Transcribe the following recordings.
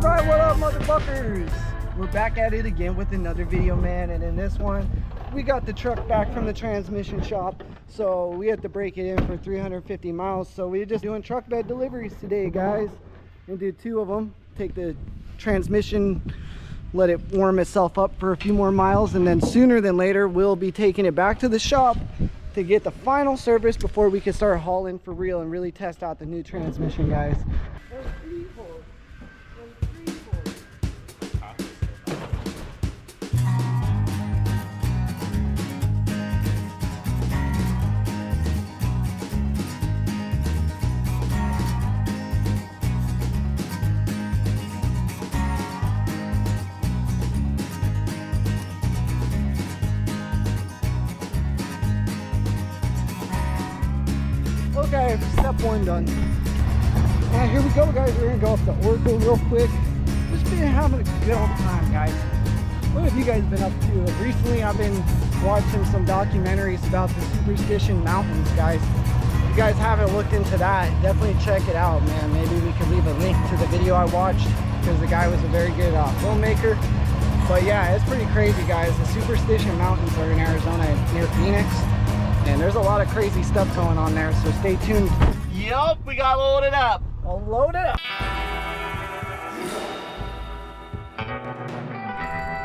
Alright, what up, motherfuckers? We're back at it again with another video, man. And in this one, we got the truck back from the transmission shop. So we had to break it in for 350 miles. So we're just doing truck bed deliveries today, guys. And do 2 of them. Take the transmission, let it warm itself up for a few more miles. And then sooner than later, we'll be taking it back to the shop to get the final service before we can start hauling for real and really test out the new transmission, guys. Okay, step 1 done. And here we go, guys. We're gonna go up to Oracle real quick. Just been having a good old time, guys. What have you guys been up to? Recently, I've been watching some documentaries about the Superstition Mountains, guys. If you guys haven't looked into that, definitely check it out, man. Maybe we could leave a link to the video I watched because the guy was a very good filmmaker. But yeah, it's pretty crazy, guys. The Superstition Mountains are in Arizona near Phoenix. And there's a lot of crazy stuff going on there, so stay tuned. Yup, we got loaded up. I'll load it up.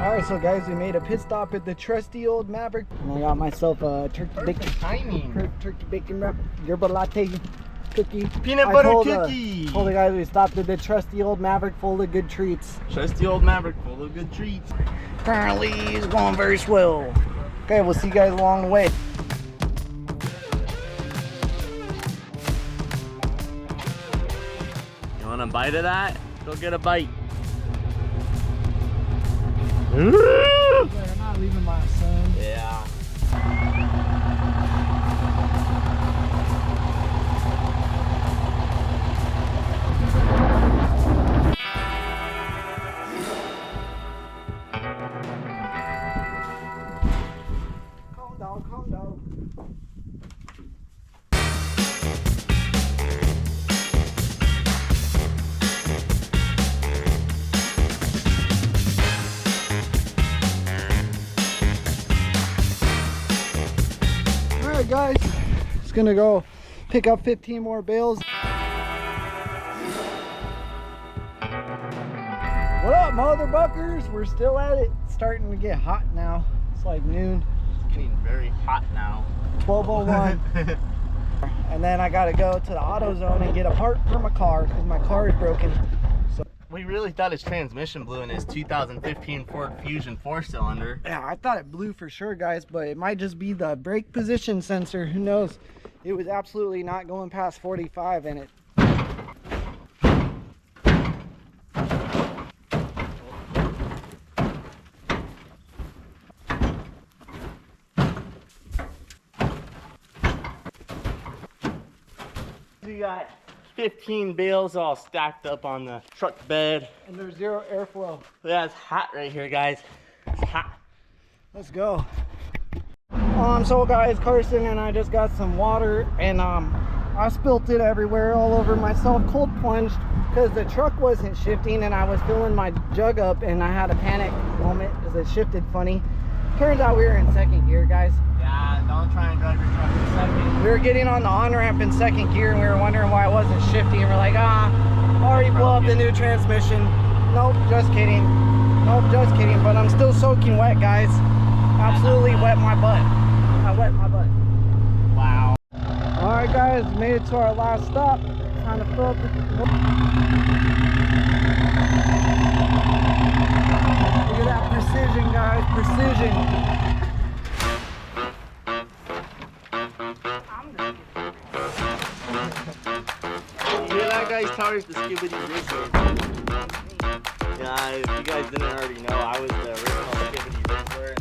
Alright, so guys, we made a pit stop at the trusty old Maverick. And I got myself a turkey bacon wrap, yerba latte cookie. Peanut butter cookie. Told the guys we stopped at the trusty old Maverick full of good treats. Trusty old Maverick full of good treats. Apparently it's going very swell. Okay, we'll see you guys along the way. Want a bite of that? Go get a bite. You're not leaving my son. Yeah. Calm down, calm down. Alright guys, just gonna go pick up 15 more bales. What up, motherfuckers? We're still at it. It's starting to get hot now. It's like noon. It's getting very hot now. 12:01. And then I gotta go to the AutoZone and get a part for my car because my car is broken. So we really thought his transmission blew in his 2015 Ford Fusion 4-cylinder. yeah, I thought it blew for sure, guys, but it might just be the brake position sensor. Who knows? It was absolutely not going past 45 in it. We got 15 bales all stacked up on the truck bed. And there's zero airflow. Yeah, it's hot right here, guys. It's hot. Let's go. So guys, Carson and I just got some water and I spilt it everywhere, all over myself, cold plunged because the truck wasn't shifting and I was filling my jug up and I had a panic moment because it shifted funny. Turns out we were in second gear, guys. Yeah, don't try and drive your truck in second. We were getting on the on-ramp in second gear and we were wondering why it wasn't shifting. We're like, already blew up the new transmission. Nope, just kidding. Nope, just kidding. But I'm still soaking wet, guys. Absolutely wet my butt. I wet my butt. Wow. Alright guys, made it to our last stop. Kind of filled. Look at that precision, guys. Precision. Guys, towers the Skibbity Rizzler. Yeah, if you guys didn't already know, I was the original Skibbity Rizzler.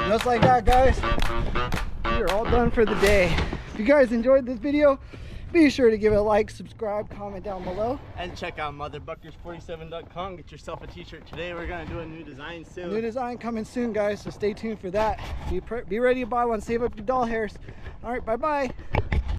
Just like that, guys, we are all done for the day. If you guys enjoyed this video, be sure to give it a like, subscribe, comment down below. And check out motherbuckers47.com. Get yourself a t-shirt today. We're gonna do a new design soon. New design coming soon, guys, so stay tuned for that. Be ready to buy one, save up your doll hairs. All right, bye-bye.